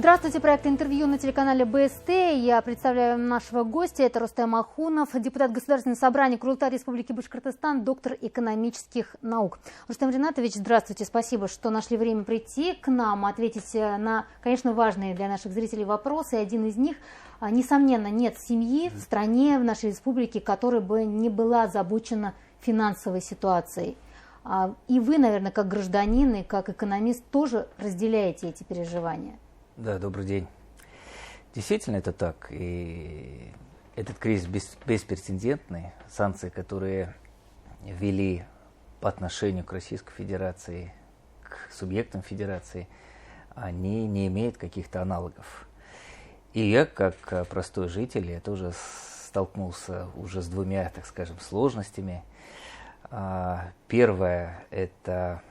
Здравствуйте, проект интервью на телеканале БСТ. Я представляю нашего гостя. Это Рустем Ахунов, депутат Государственного собрания Курултая Республики Башкортостан, доктор экономических наук. Рустем Ринатович, здравствуйте. Спасибо, что нашли время прийти к нам, ответить на, конечно, важные для наших зрителей вопросы. Один из них, несомненно, нет семьи в стране, в нашей республике, которая бы не была озабочена финансовой ситуацией. И вы, наверное, как гражданин и как экономист тоже разделяете эти переживания. Да, добрый день. Действительно, это так. И этот кризис беспрецедентный. Санкции, которые ввели по отношению к Российской Федерации, к субъектам Федерации, они не имеют каких-то аналогов. И я, как простой житель, я тоже столкнулся уже с двумя, так скажем, сложностями. Первое – это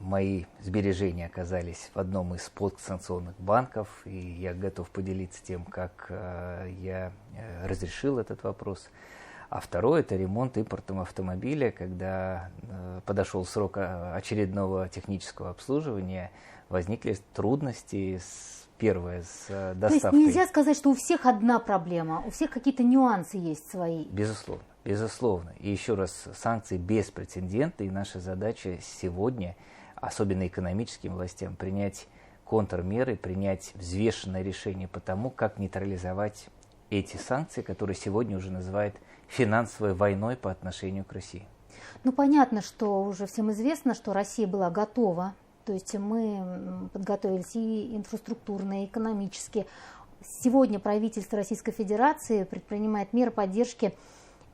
мои сбережения оказались в одном из подсанкционных банков, и я готов поделиться тем, как я разрешил этот вопрос. А второе – это ремонт импортного автомобиля, когда подошел срок очередного технического обслуживания, возникли трудности с доставкой. То есть нельзя сказать, что у всех одна проблема, у всех какие-то нюансы есть свои? Безусловно, безусловно. И еще раз, санкции беспрецедентны, и наша задача сегодня, особенно экономическим властям, принять контрмеры, принять взвешенное решение по тому, как нейтрализовать эти санкции, которые сегодня уже называют финансовой войной по отношению к России. Ну, понятно, что уже всем известно, что Россия была готова. То есть мы подготовились и инфраструктурно, и экономически. Сегодня правительство Российской Федерации предпринимает меры поддержки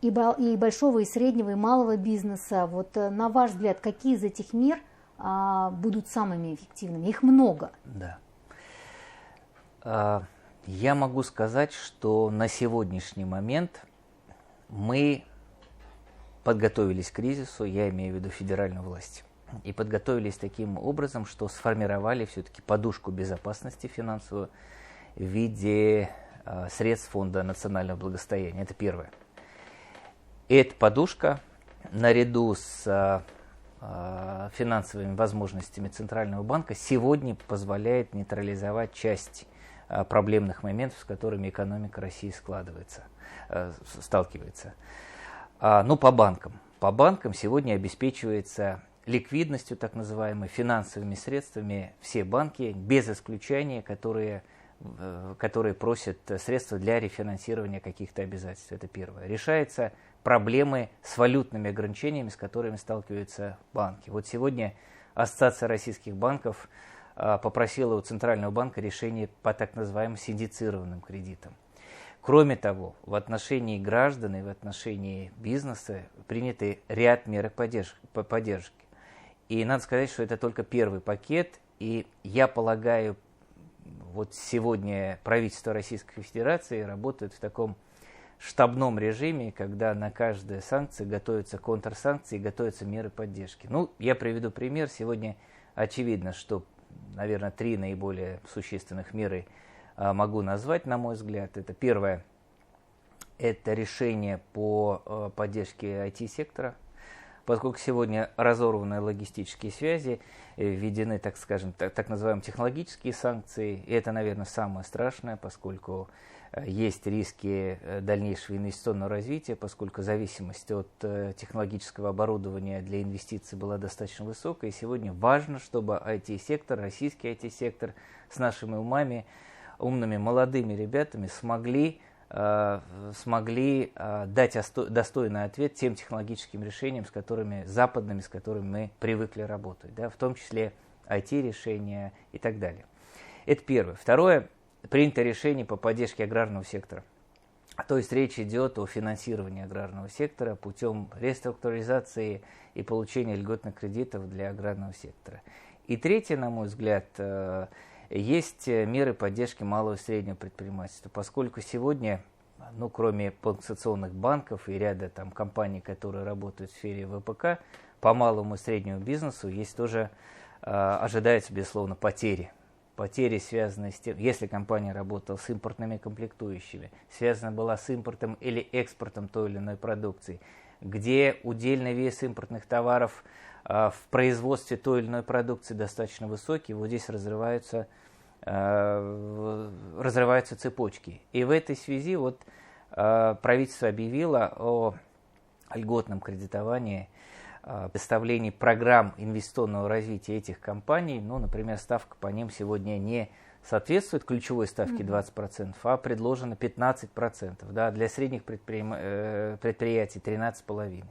и большого, и среднего, и малого бизнеса. Вот на ваш взгляд, какие из этих мер будут самыми эффективными? Их много. Да. Я могу сказать, что на сегодняшний момент мы подготовились к кризису, я имею в виду федеральную власть, и подготовились таким образом, что сформировали все-таки подушку безопасности финансовую в виде средств Фонда национального благосостояния. Это первое. Эта подушка наряду с финансовыми возможностями Центрального банка сегодня позволяет нейтрализовать часть проблемных моментов, с которыми экономика России сталкивается. Ну, по банкам. По банкам сегодня обеспечивается ликвидностью, так называемой, финансовыми средствами все банки, без исключения, которые просят средства для рефинансирования каких-то обязательств. Это первое. Решается проблемы с валютными ограничениями, с которыми сталкиваются банки. Вот сегодня Ассоциация российских банков попросила у Центрального банка решение по так называемым синдицированным кредитам. Кроме того, в отношении граждан и в отношении бизнеса приняты ряд мер поддержки. И надо сказать, что это только первый пакет, и я полагаю, вот сегодня правительство Российской Федерации работает в таком штабном режиме, когда на каждую санкцию готовятся контрсанкции, готовятся меры поддержки. Ну, я приведу пример. Сегодня очевидно, что, наверное, 3 наиболее существенных меры могу назвать, на мой взгляд. Это первое, это решение по поддержке IT-сектора, поскольку сегодня разорваны логистические связи, введены, так скажем, так называемые технологические санкции. И это, наверное, самое страшное, поскольку есть риски дальнейшего инвестиционного развития, поскольку зависимость от технологического оборудования для инвестиций была достаточно высокая. И сегодня важно, чтобы IT-сектор, российский IT-сектор с нашими умными молодыми ребятами смогли дать достойный ответ тем технологическим решениям, с которыми мы привыкли работать, да, в том числе IT-решения и так далее. Это первое. Второе, принято решение по поддержке аграрного сектора. То есть речь идет о финансировании аграрного сектора путем реструктуризации и получения льготных кредитов для аграрного сектора. И третье, на мой взгляд, есть меры поддержки малого и среднего предпринимательства, поскольку сегодня, ну, кроме подсанкционных банков и ряда там компаний, которые работают в сфере ВПК, по малому и среднему бизнесу есть тоже, ожидаются, безусловно, потери. Потери, связанные с тем, если компания работала с импортными комплектующими, связана была с импортом или экспортом той или иной продукции, где удельный вес импортных товаров в производстве той или иной продукции достаточно высокий, вот здесь разрываются разрываются цепочки. И в этой связи вот правительство объявило о льготном кредитовании, представлении программ инвестиционного развития этих компаний. Ну, например, ставка по ним сегодня не соответствует ключевой ставке 20%, а предложено 15%. Да, для средних предприятий 13,5%.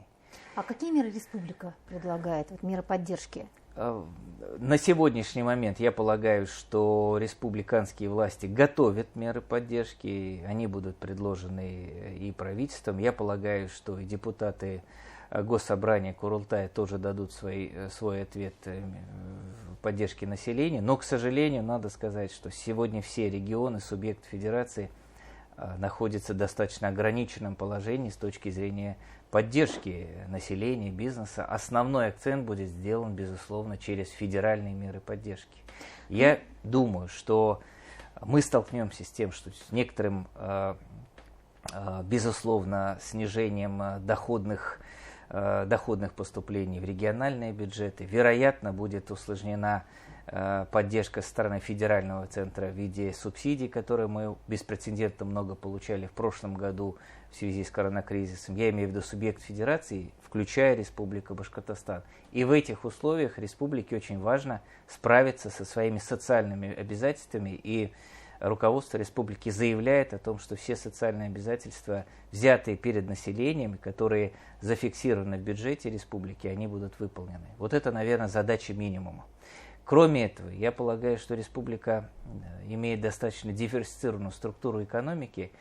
А какие меры республика предлагает, вот меры поддержки? На сегодняшний момент я полагаю, что республиканские власти готовят меры поддержки, они будут предложены и правительством. Я полагаю, что и депутаты Госсобрания Курултая тоже дадут свой ответ поддержки населения. Но, к сожалению, надо сказать, что сегодня все регионы, субъекты федерации находятся в достаточно ограниченном положении с точки зрения поддержки населения, бизнеса. Основной акцент будет сделан, безусловно, через федеральные меры поддержки. Я думаю, что мы столкнемся с тем, что с некоторым, безусловно, снижением доходных поступлений в региональные бюджеты. Вероятно, будет усложнена поддержка со стороны федерального центра в виде субсидий, которые мы беспрецедентно много получали в прошлом году в связи с коронакризисом. Я имею в виду субъект федерации, включая Республику Башкортостан. И в этих условиях республике очень важно справиться со своими социальными обязательствами, и руководство республики заявляет о том, что все социальные обязательства, взятые перед населением, которые зафиксированы в бюджете республики, они будут выполнены. Вот это, наверное, задача минимума. Кроме этого, я полагаю, что республика имеет достаточно диверсифицированную структуру экономики,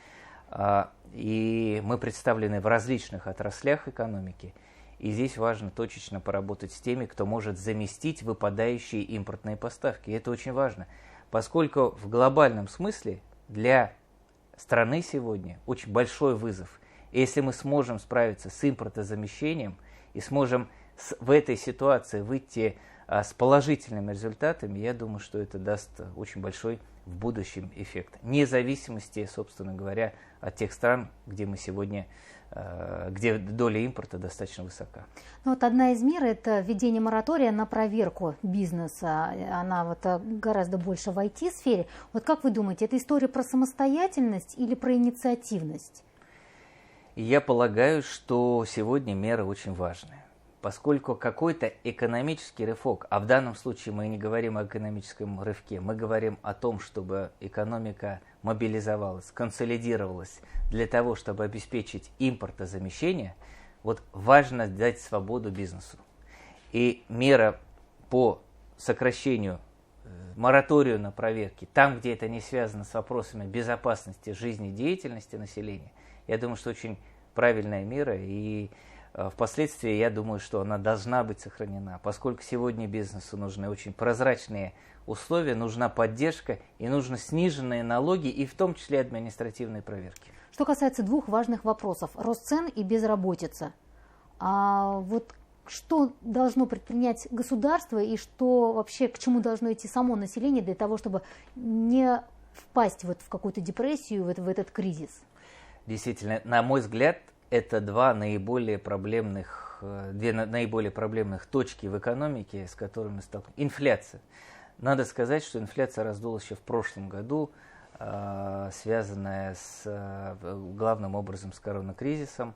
и мы представлены в различных отраслях экономики. И здесь важно точечно поработать с теми, кто может заместить выпадающие импортные поставки. И это очень важно, поскольку в глобальном смысле для страны сегодня очень большой вызов. И если мы сможем справиться с импортозамещением и сможем в этой ситуации выйти с положительными результатами, я думаю, что это даст очень большой в будущем эффект. Вне зависимости, собственно говоря, от тех стран, где мы сегодня, где доля импорта достаточно высока. Ну, вот одна из мер – это введение моратория на проверку бизнеса. Она вот гораздо больше в IT-сфере. Вот как вы думаете, это история про самостоятельность или про инициативность? Я полагаю, что сегодня меры очень важные. Поскольку какой-то экономический рывок, а в данном случае мы не говорим о экономическом рывке, мы говорим о том, чтобы экономика мобилизовалась, консолидировалась для того, чтобы обеспечить импортозамещение, вот важно дать свободу бизнесу. И мера по сокращению, мораторию на проверки, там, где это не связано с вопросами безопасности жизнедеятельности населения, я думаю, что очень правильная мера, и впоследствии я думаю, что она должна быть сохранена, поскольку сегодня бизнесу нужны очень прозрачные условия, нужна поддержка и нужны сниженные налоги, и в том числе административные проверки. Что касается двух важных вопросов – рост цен и безработица. Вот что должно предпринять государство и что вообще, к чему должно идти само население для того, чтобы не впасть вот в какую-то депрессию, в этот кризис? Действительно, на мой взгляд, это две наиболее проблемных точки в экономике, с которыми столкнулись. Инфляция. Надо сказать, что инфляция раздулась еще в прошлом году, связанная главным образом с коронакризисом,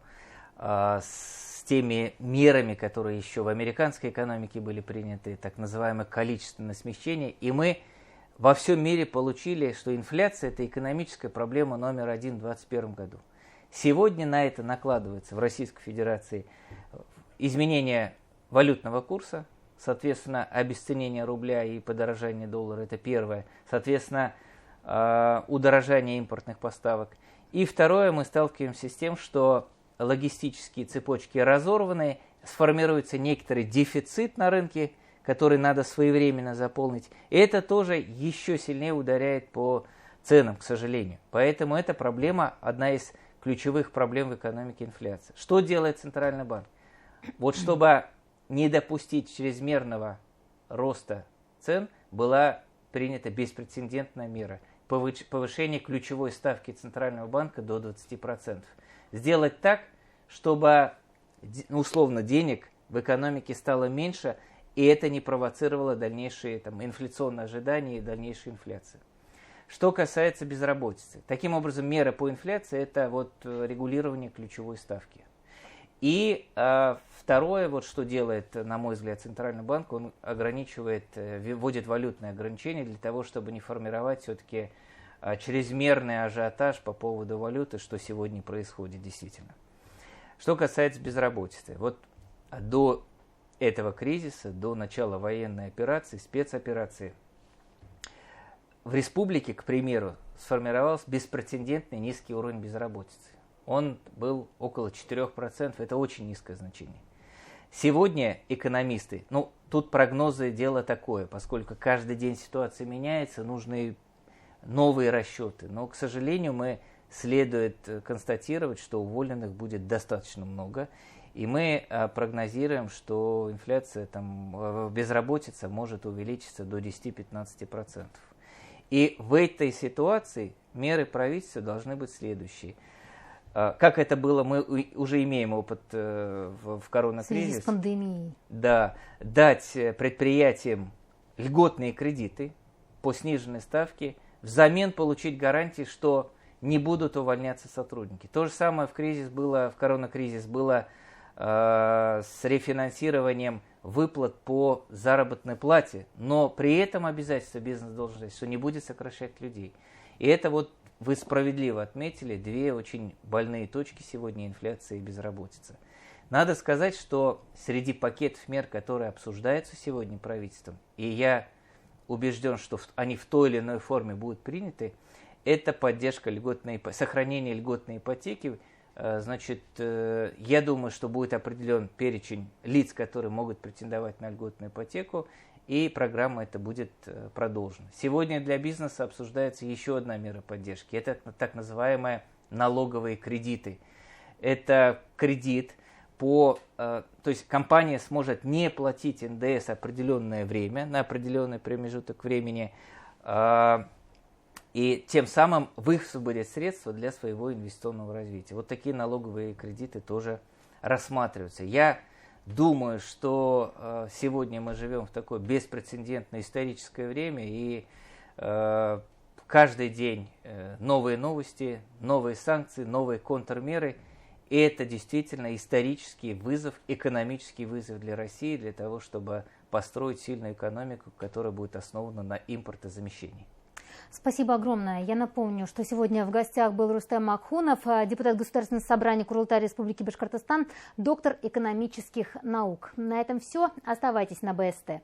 с теми мерами, которые еще в американской экономике были приняты, так называемое количественное смещение. И мы во всем мире получили, что инфляция – это экономическая проблема номер один в 2021 году. Сегодня на это накладывается в Российской Федерации изменение валютного курса, соответственно, обесценение рубля и подорожание доллара – это первое, соответственно, удорожание импортных поставок. И второе, мы сталкиваемся с тем, что логистические цепочки разорваны, сформируется некоторый дефицит на рынке, который надо своевременно заполнить. И это тоже еще сильнее ударяет по ценам, к сожалению. Поэтому эта проблема одна из ключевых проблем в экономике — инфляции. Что делает Центральный банк? Вот чтобы не допустить чрезмерного роста цен, была принята беспрецедентная мера – повышение ключевой ставки Центрального банка до 20%. Сделать так, чтобы, условно, денег в экономике стало меньше, и это не провоцировало дальнейшие инфляционные ожидания и дальнейшую инфляцию. Что касается безработицы. Таким образом, мера по инфляции – это регулирование ключевой ставки. И второе, что делает, на мой взгляд, Центральный банк, он вводит валютные ограничения для того, чтобы не формировать все-таки чрезмерный ажиотаж по поводу валюты, что сегодня происходит действительно. Что касается безработицы. До этого кризиса, до начала военной операции, спецоперации, в республике, к примеру, сформировался беспрецедентный низкий уровень безработицы. Он был около 4%, это очень низкое значение. Сегодня экономисты, тут прогнозы дело такое, поскольку каждый день ситуация меняется, нужны новые расчеты. Но, к сожалению, следует констатировать, что уволенных будет достаточно много. И мы прогнозируем, что инфляция, безработица может увеличиться до 10-15%. И в этой ситуации меры правительства должны быть следующие. Как это было, мы уже имеем опыт в коронакризис. В связи с пандемией. Да, дать предприятиям льготные кредиты по сниженной ставке, взамен получить гарантии, что не будут увольняться сотрудники. То же самое в коронакризис было с рефинансированием выплат по заработной плате, но при этом обязательство бизнес должен знать, что не будет сокращать людей. И это вы справедливо отметили две очень больные точки сегодня: инфляция и безработица. Надо сказать, что среди пакетов мер, которые обсуждаются сегодня правительством, и я убежден, что они в той или иной форме будут приняты, это поддержка сохранения льготной ипотеки. Я думаю, что будет определен перечень лиц, которые могут претендовать на льготную ипотеку, и программа эта будет продолжена. Сегодня для бизнеса обсуждается еще одна мера поддержки. Это так называемые налоговые кредиты. Это кредит то есть компания сможет не платить НДС определенное время, на определенный промежуток времени, и тем самым высвободить средства для своего инвестиционного развития. Такие налоговые кредиты тоже рассматриваются. Я думаю, что сегодня мы живем в такое беспрецедентное историческое время, и каждый день новые новости, новые санкции, новые контрмеры. И это действительно исторический вызов, экономический вызов для России, для того, чтобы построить сильную экономику, которая будет основана на импортозамещении. Спасибо огромное. Я напомню, что сегодня в гостях был Рустем Макхунов, депутат Государственного собрания Курултая Республики Башкортостан, доктор экономических наук. На этом все. Оставайтесь на БСТ.